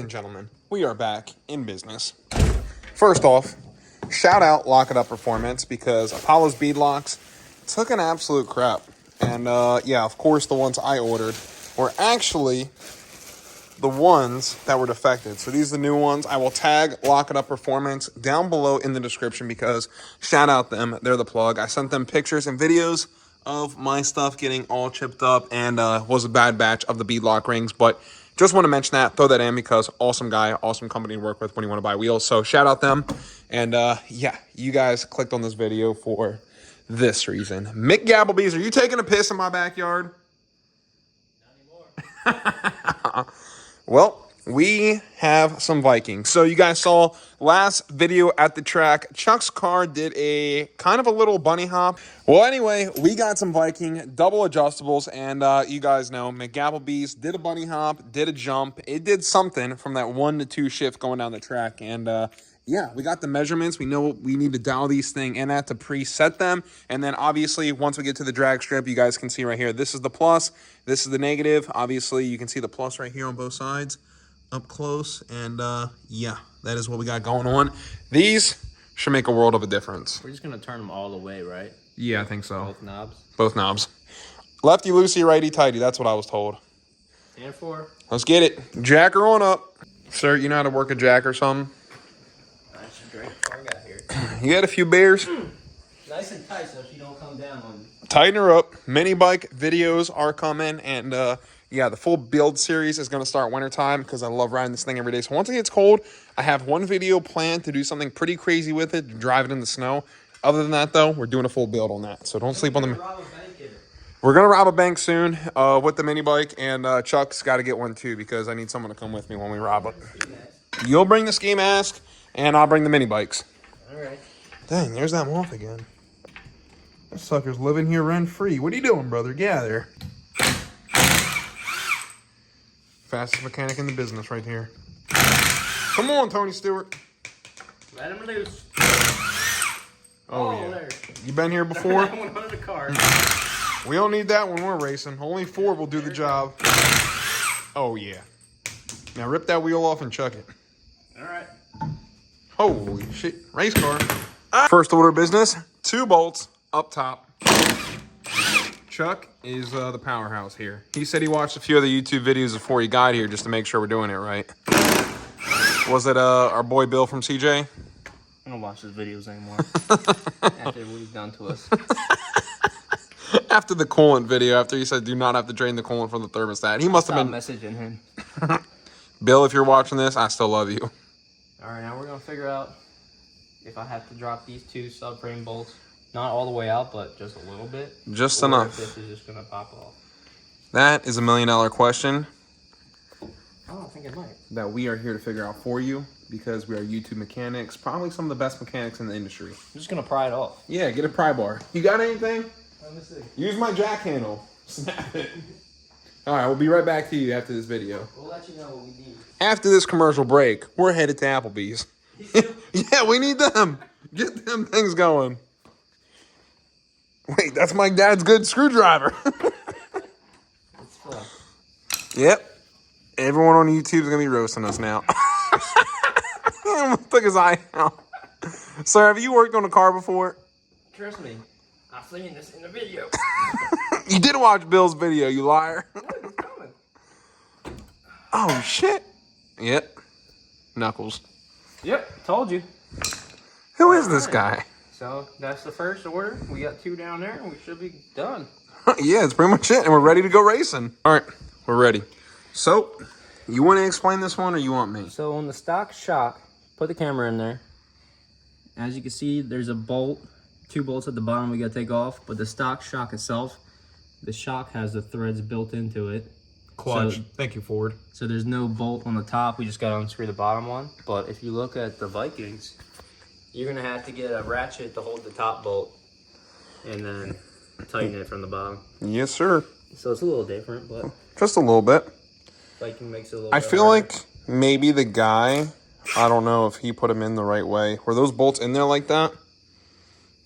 and gentlemen, we are back in business. First off, shout out Lockitupperformance because Apollo's beadlocks took an absolute crap. And yeah, of course, the ones I ordered were actually the ones that were defective. So these are the new ones. I will tag Lockitupperformance down below in the description because shout out them. They're the plug. I sent them pictures and videos of my stuff getting all chipped up and was a bad batch of the beadlock rings. But just want to mention that, throw that in because awesome guy, awesome company to work with when you want to buy wheels. So shout out them. And yeah, you guys clicked on this video for this reason. Mick Gabblebees, are you taking a piss in my backyard? Not anymore. Well, we have some Vikings. So you guys saw last video at the track, Chuck's car did a kind of a little bunny hop. Well, anyway, we got some Viking double adjustables, and you guys know McGabblebees did a bunny hop, did a jump. It did something from that 1 to 2 shift going down the track, and yeah, we got the measurements. We know we need to dial these thing in at to preset them. And then obviously, once we get to the drag strip, you guys can see right here, this is the plus, this is the negative. Obviously, you can see the plus right here on both sides up close. And yeah, that is what we got going on. These should make a world of a difference. We're just going to turn them all the way, right? Yeah, I think so. Both knobs? Both knobs. Lefty loosey, righty tighty. That's what I was told. 10-4. Let's get it. Jacker on up. Sir, you know how to work a jack or something? You got a few bears. Nice and tight so she don't come down on you. Tighten her up. Mini bike videos are coming. And yeah, the full build series is going to start wintertime because I love riding this thing every day. So once it gets cold, I have one video planned to do something pretty crazy with it, to drive it in the snow. Other than that, though, we're doing a full build on that. So don't sleep on the... We're going to rob a bank soon with the mini bike. And Chuck's got to get one too because I need someone to come with me when we rob it. You'll bring the ski mask and I'll bring the mini bikes. All right. Dang, there's that moth again. That sucker's living here rent-free. What are you doing, brother? Get out of there. Fastest mechanic in the business right here. Come on, Tony Stewart. Let him loose. Oh, yeah. There. You been here before? I went under the car. We don't need that when we're racing. Only 4 will do the job. Oh, yeah. Now rip that wheel off and chuck it. All right. Holy shit. Race car. First order of business, 2 bolts up top. Chuck is the powerhouse here. He said he watched a few other YouTube videos before he got here just to make sure we're doing it right. Was it our boy Bill from CJ? I don't watch his videos anymore. After what he's done to us. After the coolant video, after he said do not have to drain the coolant from the thermostat. He must have been messaging him. Bill, if you're watching this, I still love you. All right, now we're going to figure out if I have to drop these 2 subframe bolts. Not all the way out, but just a little bit. Just or enough. if this is just going to pop off. That is $1 million question. I don't think it might. That we are here to figure out for you because we are YouTube mechanics. Probably some of the best mechanics in the industry. I'm just going to pry it off. Yeah, get a pry bar. You got anything? Let me see. Use my jack handle. Snap it. All right, we'll be right back to you after this video. We'll let you know what we need. After this commercial break, we're headed to Applebee's. Yeah, we need them. Get them things going. Wait, that's my dad's good screwdriver. It's fun. Yep. Everyone on YouTube is going to be roasting us now. Took his eye out. Sir, have you worked on a car before? Trust me. I've seen this in the video. You did watch Bill's video, you liar. What is coming? Oh, shit. Yep. Knuckles. Yep, told you. Who is this guy? So that's the first order. We got 2 down there, and we should be done. Yeah, it's pretty much it, and we're ready to go racing. All right, we're ready. So, you want to explain this one, or you want me? So on the stock shock, put the camera in there. As you can see, there's a bolt, 2 bolts at the bottom we got to take off. But the stock shock itself, the shock has the threads built into it. Clutch. So, thank you, Ford. So there's no bolt on the top. We just got to unscrew the bottom one. But if you look at the Vikings, you're going to have to get a ratchet to hold the top bolt and then tighten it from the bottom. Yes, sir. So it's a little different, but just a little bit. Viking makes it a little I bit feel harder. like maybe the guy, I don't know if he put them in the right way. Were those bolts in there like that?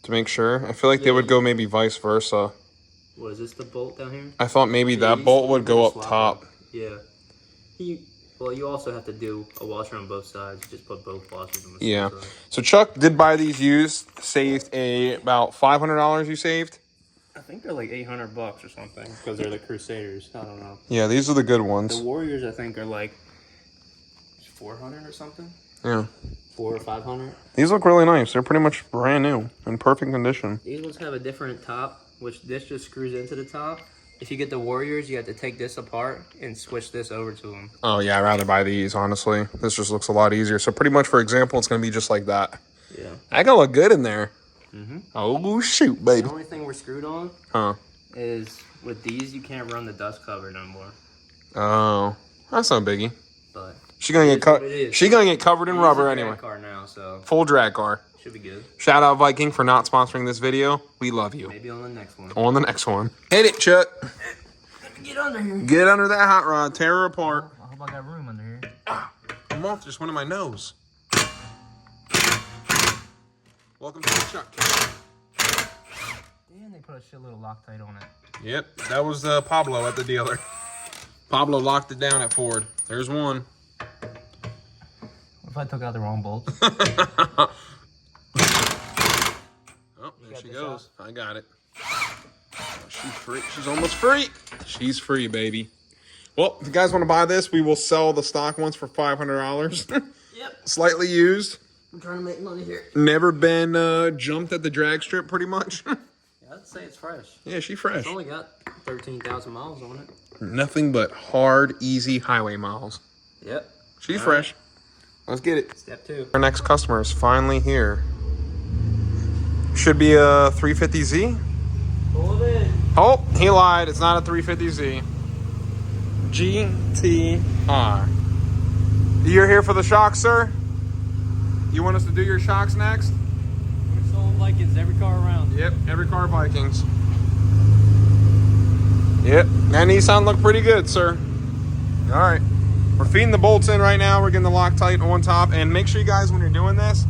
To make sure? I feel like they would go maybe vice versa. What is this, the bolt down here? I thought maybe that bolt would go up top. Yeah. Well, you also have to do a washer on both sides. Just put both washers on the Yeah. same side. So Chuck did buy these used, saved about $500 you saved. I think they're like $800 or something because they're the Crusaders. I don't know. Yeah, these are the good The ones. Warriors, I think, are like 400 or something. Yeah. 400 or 500. These look really nice. They're pretty much brand new, in perfect condition. These ones have a different top, which this just screws into the top. If you get the Warriors, you have to take this apart and switch this over to them. Oh, yeah, I'd rather buy these, honestly. This just looks a lot easier. So pretty much, for example, it's going to be just like that. Yeah. That gonna look good in there. Mm-hmm. Oh, shoot, baby. The only thing we're screwed on is with these, you can't run the dust cover no more. Oh, that's no biggie. But She's gonna get covered in rubber anyway. Car now, so Full drag car. should be good. Shout out Viking for not sponsoring this video. We love you. Maybe on the next one. On the next one. Hit it, Chuck. Get under here. Get under that hot rod. Tear her apart. I hope I got room under here. A moth just went in my nose. Welcome to the Chuck. Damn, they put a shitload of Loctite on it. Yep, that was Pablo at the dealer. Pablo locked it down at Ford. There's one. What if I took out the wrong bolt? Oh, there she goes. I got it. Oh, she's free. She's almost free. She's free, baby. Well, if you guys want to buy this, we will sell the stock ones for $500. Yep. Slightly used. I'm trying to make money here. Never been jumped at the drag strip, pretty much. Yeah, I'd say it's fresh. Yeah, she fresh. It's only got 13,000 miles on it. Nothing but hard, easy highway miles. Yep. She's All fresh. right. Let's get it. Step 2. Our next customer is finally here. Should be a 350Z. Pull it in. Oh, he lied. It's not a 350Z. GTR. You're here for the shocks, sir? You want us to do your shocks next? We sold Vikings every car around. Yep, every car Vikings. Yep, that Nissan looked pretty good, sir. All right. We're feeding the bolts in right now. We're getting the Loctite on top. And make sure you guys, when you're doing this,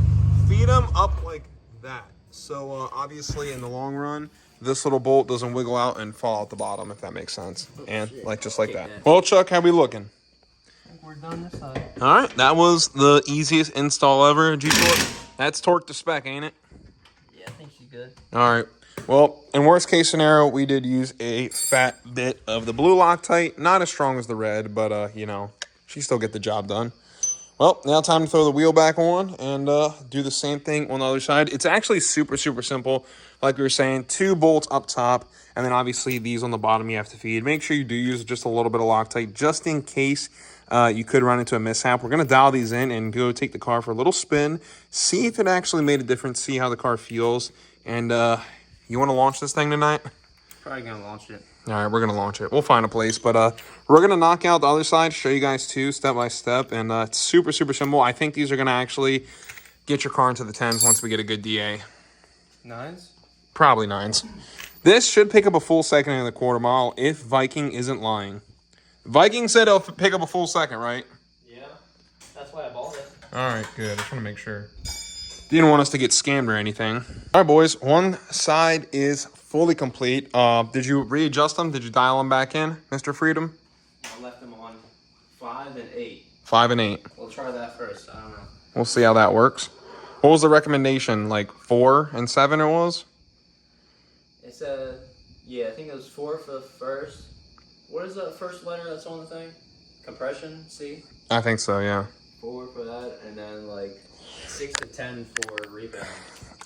feed them up like that. So obviously in the long run, this little bolt doesn't wiggle out and fall out the bottom, if that makes sense. And just like that. Well, Chuck, how we looking? I think we're done this side. All right, that was the easiest install ever. G-Torque. That's torque to spec, ain't it? Yeah, I think she's good. All right. Well, in worst case scenario, we did use a fat bit of the blue Loctite. Not as strong as the red, but, you know, she still get the job done. Well, now time to throw the wheel back on and do the same thing on the other side. It's actually super, super simple. Like we were saying, 2 bolts up top, and then obviously these on the bottom you have to feed. Make sure you do use just a little bit of Loctite just in case you could run into a mishap. We're going to dial these in and go take the car for a little spin, see if it actually made a difference, see how the car feels. And you want to launch this thing tonight? Probably going to launch it. All right, we're going to launch it. We'll find a place, but we're going to knock out the other side, show you guys too, step by step, and it's super, super simple. I think these are going to actually get your car into the 10s once we get a good DA. 9s? Probably 9s. This should pick up a full second in the quarter mile if Viking isn't lying. Viking said it'll pick up a full second, right? Yeah, that's why I bought it. All right, good. I just want to make sure. Didn't want us to get scammed or anything. All right, boys. One side is fully complete. Did you readjust them? Did you dial them back in, Mr. Freedom? I left them on 5 and 8. 5 and 8. We'll try that first. I don't know. We'll see how that works. What was the recommendation? Like 4 and 7 it was? It said, yeah, I think it was 4 for the first. What is that first letter that's on the thing? Compression, C? I think so, yeah. 4 for that, and then like 6 to 10 for rebound.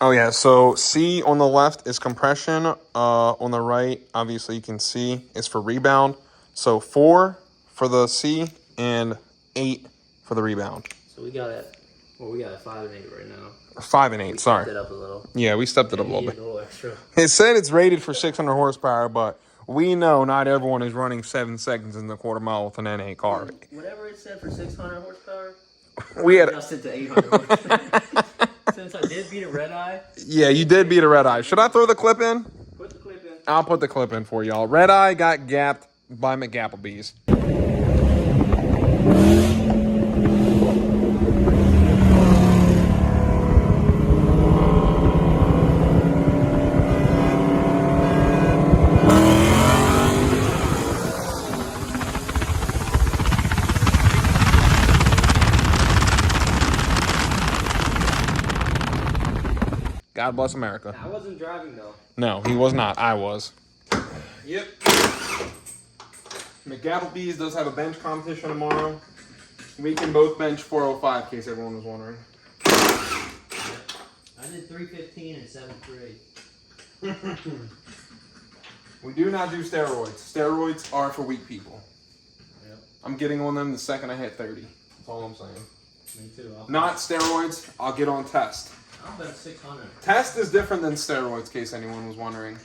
Oh, yeah. So C on the left is compression. On the right, obviously you can see, is for rebound. So 4 for the C and 8 for the rebound. So we got it. Well, we got a 5 and 8 right now. 5 and 8, sorry. We stepped it up a little. Yeah, we stepped it up a little bit. A little extra. It said it's rated for 600 horsepower, but we know not everyone is running 7 seconds in the quarter mile with an N8 car. Whatever it said for 600 horsepower, We had adjusted to 800 horsepower. Since I did beat a red eye. Yeah, you did beat a red eye. Should I throw the clip in? Put the clip in. I'll put the clip in for y'all. Red eye got gapped by McGapplebee's. God bless America. I wasn't driving though. No, he was not. I was. Yep. McGapplebee's does have a bench competition tomorrow. We can both bench 405 in case everyone was wondering. I did 315 and 738. We do not do steroids. Steroids are for weak people. Yep. I'm getting on them the second I hit 30. That's all I'm saying. Me too. Not steroids. I'll get on test. I'll bet 600. Test is different than steroids, in case anyone was wondering.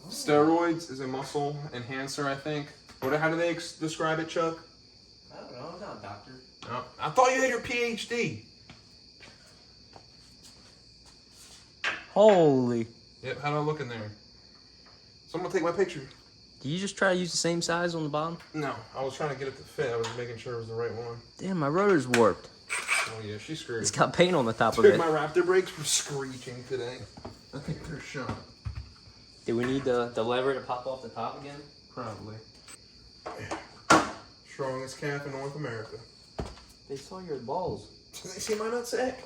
Oh. Steroids is a muscle enhancer, I think. How do they describe it, Chuck? I don't know. I'm not a doctor. Oh, I thought you had your PhD. Holy. Yep, how do I look in there? Someone take my picture. Did you just try to use the same size on the bottom? No, I was trying to get it to fit. I was making sure it was the right one. Damn, my rotor's warped. Oh yeah, she's screwed. It's got paint on the top Dude, of it. my Raptor brakes were screeching today. I think they're shot. Do we need the lever to pop off the top again? Probably. Strongest calf in North America. They saw your balls. Did they see my nutsack?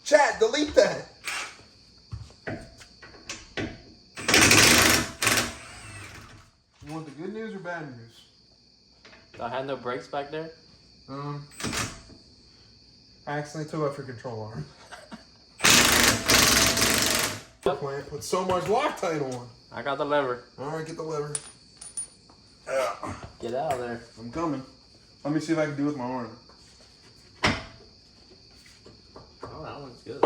Chat, delete that. You want the good news or bad news? I had no brakes back there? I accidentally took off your control arm. Plant put so much Loctite on. I got the lever. Alright, get the lever. Get out of there. I'm coming. Let me see if I can do it with my arm. Oh, that one's good.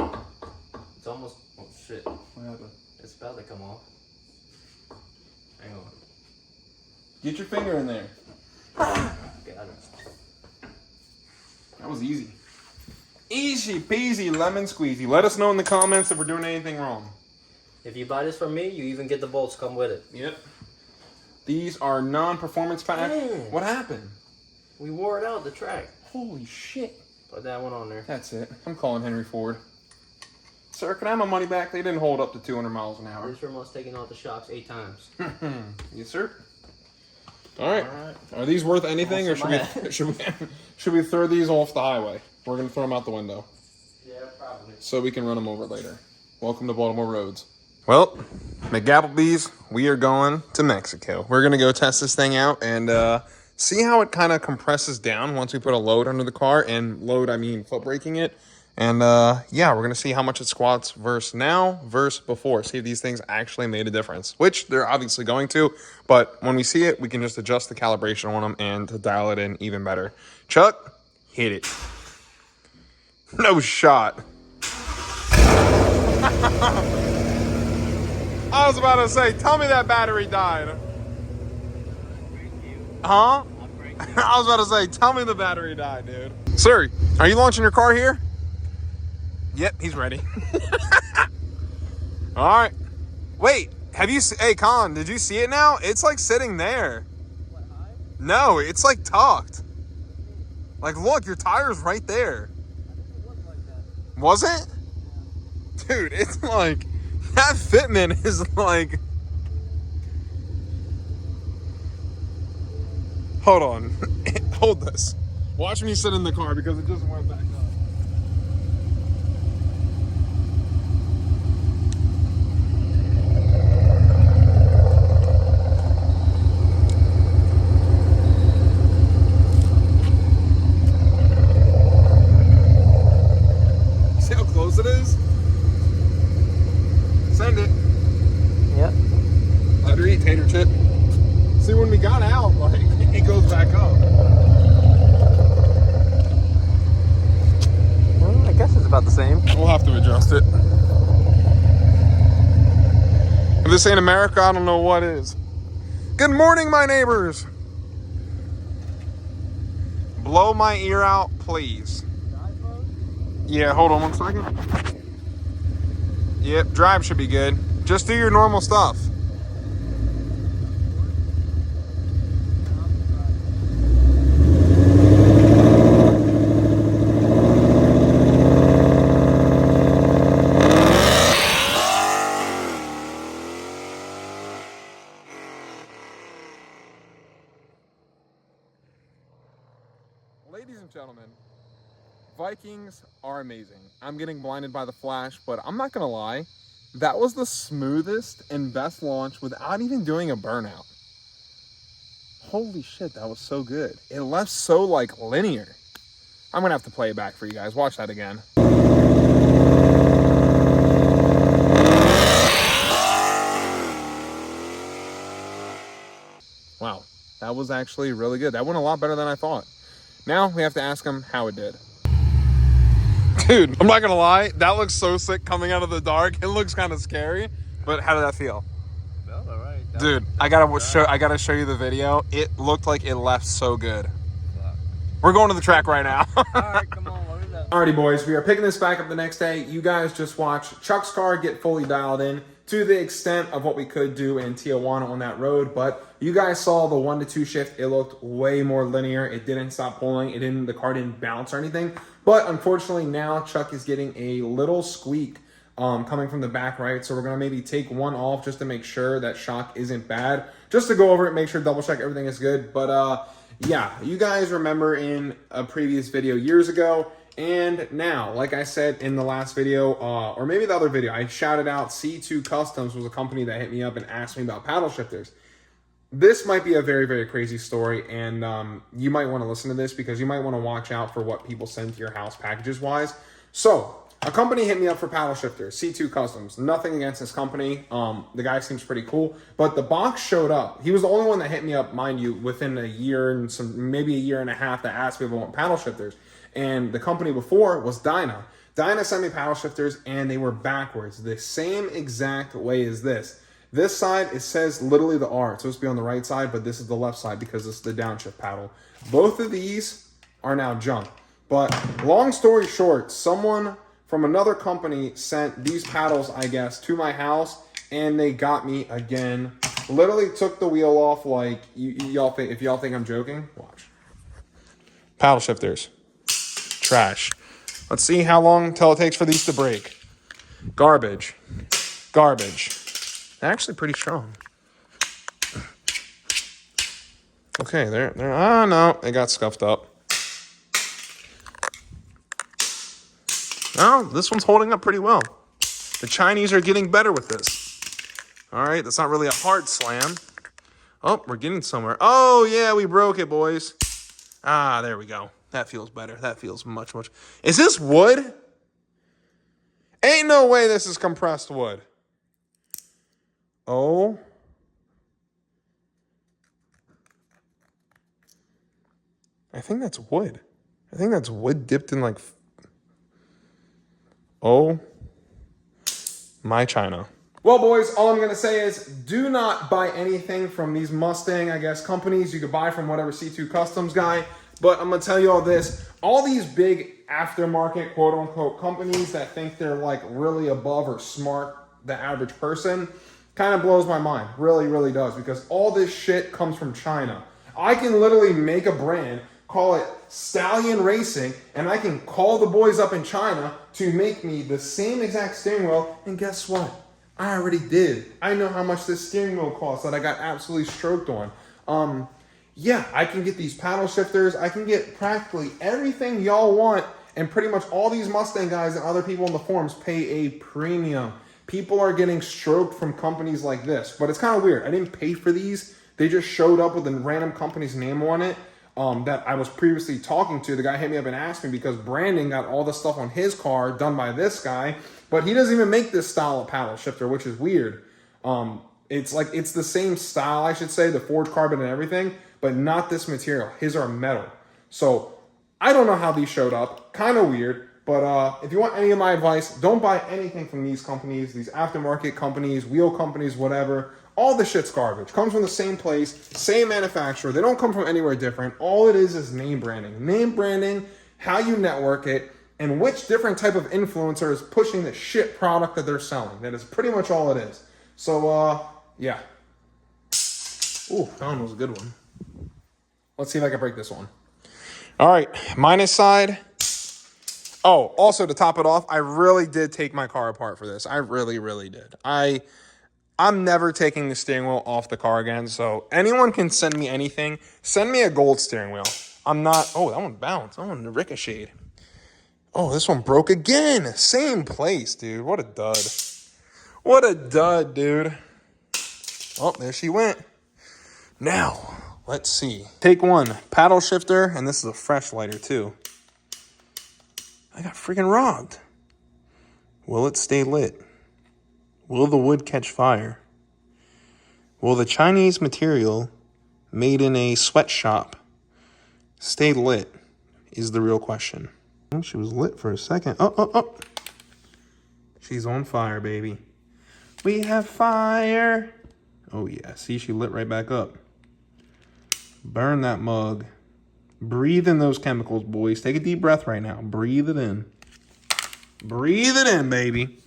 It's almost... Oh, shit. What happened? It's about to come off. Hang on. Get your finger in there. Got it. That was easy. Easy peasy lemon squeezy. Let us know in the comments if we're doing anything wrong. If you buy this from me, you even get the bolts come with it. Yep. These are non-performance pack. Man. What happened? We wore it out the track. Holy shit. Put that one on there. That's it. I'm calling Henry Ford. Sir, can I have my money back? They didn't hold up to 200 miles an hour. This remote's taking out the shocks 8 times. Yes, sir. All right. Are these worth anything, or should we throw these off the highway? We're gonna throw them out the window. Yeah, probably. So we can run them over later. Welcome to Baltimore roads. Well, McGapplebee's, we are going to Mexico. We're gonna go test this thing out and see how it kind of compresses down once we put a load under the car. And load, I mean foot braking it. And yeah, we're gonna see how much it squats versus now versus before. See if these things actually made a difference, which they're obviously going to. But when we see it, we can just adjust the calibration on them and to dial it in even better. Chuck, hit it. No shot. I was about to say, tell me that battery died. Huh? I was about to say, tell me the battery died, dude. Sir, are you launching your car here? Yep, he's ready. All right. Wait, have you... Hey, Colin, did you see it now? It's like sitting there. What, high? No, it's like tucked. Like, look, your tire's right there. I think it was like that. Was it? Dude, it's like... That fitment is like... Hold on. Hold this. Watch me sit in the car because it just went back up. See how close it is? Send it. Yep. Let her eat, tater chip. See, when we got out, like, it goes back up. Well, I guess it's about the same. We'll have to adjust it. If this ain't America, I don't know what is. Good morning, my neighbors. Blow my ear out, please. Yeah, hold on 1 second. Yep, drive should be good. Just do your normal stuff. Ladies and gentlemen, Vikings are amazing. I'm getting blinded by the flash, but I'm not gonna lie, that was the smoothest and best launch without even doing a burnout. Holy shit, that was so good. It left so like linear. I'm gonna have to play it back for you guys. Watch that again. Wow, that was actually really good. That went a lot better than I thought. Now we have to ask him how it did. Dude, I'm not gonna lie, that looks so sick coming out of the dark. It looks kind of scary, but how did that feel? Well, all right. Dude, I gotta show you the video. It looked like it left so good. We're going to the track right now. All right, come on, load it up. Alrighty, boys, we are picking this back up the next day. You guys just watched Chuck's car get fully dialed in to the extent of what we could do in Tijuana on that road, but you guys saw the 1 to 2 shift. It looked way more linear. It didn't stop pulling. The car didn't bounce or anything. But unfortunately, now Chuck is getting a little squeak coming from the back right. So we're gonna maybe take one off just to make sure that shock isn't bad. Just to go over it, make sure, double check everything is good. But yeah, you guys remember in a previous video years ago, and now, like I said in the last video, or maybe the other video, I shouted out C2 Customs was a company that hit me up and asked me about paddle shifters. This might be a very, very crazy story, and you might want to listen to this because you might want to watch out for what people send to your house packages-wise. So, a company hit me up for paddle shifters, C2 Customs. Nothing against this company. The guy seems pretty cool, but the box showed up. He was the only one that hit me up, mind you, within a year and maybe a year and a half that asked me if I want paddle shifters. And the company before was Dyna. Dyna sent me paddle shifters, and they were backwards, the same exact way as this. This side, it says literally the R. It's supposed to be on the right side, but this is the left side because it's the downshift paddle. Both of these are now junk. But long story short, someone from another company sent these paddles, I guess, to my house, and they got me again. Literally took the wheel off like, y'all think, if y'all think I'm joking, watch. Paddle shifters. Trash. Let's see how long till it takes for these to break. Garbage. Garbage. They're actually pretty strong. Okay, they're oh no, they got scuffed up. Oh, this one's holding up pretty well. The Chinese are getting better with this. All right, that's not really a hard slam. Oh, we're getting somewhere. Oh yeah, we broke it, boys. Ah, there we go. That feels better. That feels much, much. Is this wood? Ain't no way this is compressed wood. Oh. I think that's wood. I think that's wood dipped in like... Oh. My China. Well, boys, all I'm going to say is do not buy anything from these Mustang, I guess, companies. You could buy from whatever C2 Customs guy. But I'm going to tell you all this. All these big aftermarket, quote-unquote, companies that think they're, like, really above or smart the average person kind of blows my mind. Really, really does. Because all this shit comes from China. I can literally make a brand, call it Stallion Racing, and I can call the boys up in China to make me the same exact steering wheel. And guess what? I already did. I know how much this steering wheel costs that I got absolutely stroked on. Yeah, I can get these paddle shifters. I can get practically everything y'all want. And pretty much all these Mustang guys and other people in the forums pay a premium. People are getting stroked from companies like this. But it's kind of weird. I didn't pay for these. They just showed up with a random company's name on it that I was previously talking to. The guy hit me up and asked me because Brandon got all the stuff on his car done by this guy. But he doesn't even make this style of paddle shifter, which is weird. It's like, it's the same style, I should say, the forged carbon and everything, but not this material. His are metal. So I don't know how these showed up. Kind of weird. But if you want any of my advice, don't buy anything from these companies, these aftermarket companies, wheel companies, whatever. All the shit's garbage. Comes from the same place, same manufacturer. They don't come from anywhere different. All it is name branding. Name branding, how you network it, and which different type of influencer is pushing the shit product that they're selling. That is pretty much all it is. So, yeah. Ooh, that one was a good one. Let's see if I can break this one. All right, minus side. Oh, also to top it off, I really did take my car apart for this. I really, really did. I'm never taking the steering wheel off the car again, so anyone can send me anything. Send me a gold steering wheel. I'm not... Oh, that one bounced. That one ricocheted. Oh, this one broke again. Same place, dude. What a dud. What a dud, dude. Oh, there she went. Now, let's see. Take one, paddle shifter, and this is a fresh lighter too. I got freaking robbed. Will it stay lit? Will the wood catch fire? Will the Chinese material made in a sweatshop stay lit is the real question. Oh, she was lit for a second. Oh. She's on fire, baby. We have fire. Oh yeah, see, she lit right back up. Burn that mug. Breathe in those chemicals, boys. Take a deep breath right now. Breathe it in. Breathe it in, baby.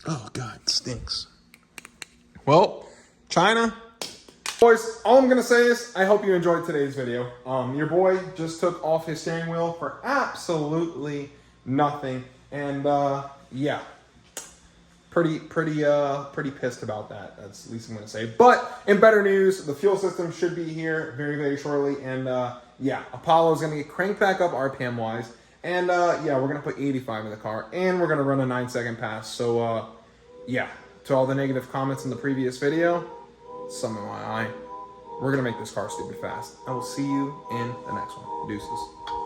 Oh, God, it stinks. Well, China, boys, all I'm going to say is I hope you enjoyed today's video. Your boy just took off his steering wheel for absolutely nothing. And, yeah. Pretty pissed about that. That's the least I'm going to say. But in better news, the fuel system should be here very, very shortly. And yeah, Apollo's going to get cranked back up RPM wise. And yeah, we're going to put 85 in the car. And we're going to run a 9-second pass. So yeah, to all the negative comments in the previous video, some in my eye, we're going to make this car stupid fast. I will see you in the next one. Deuces.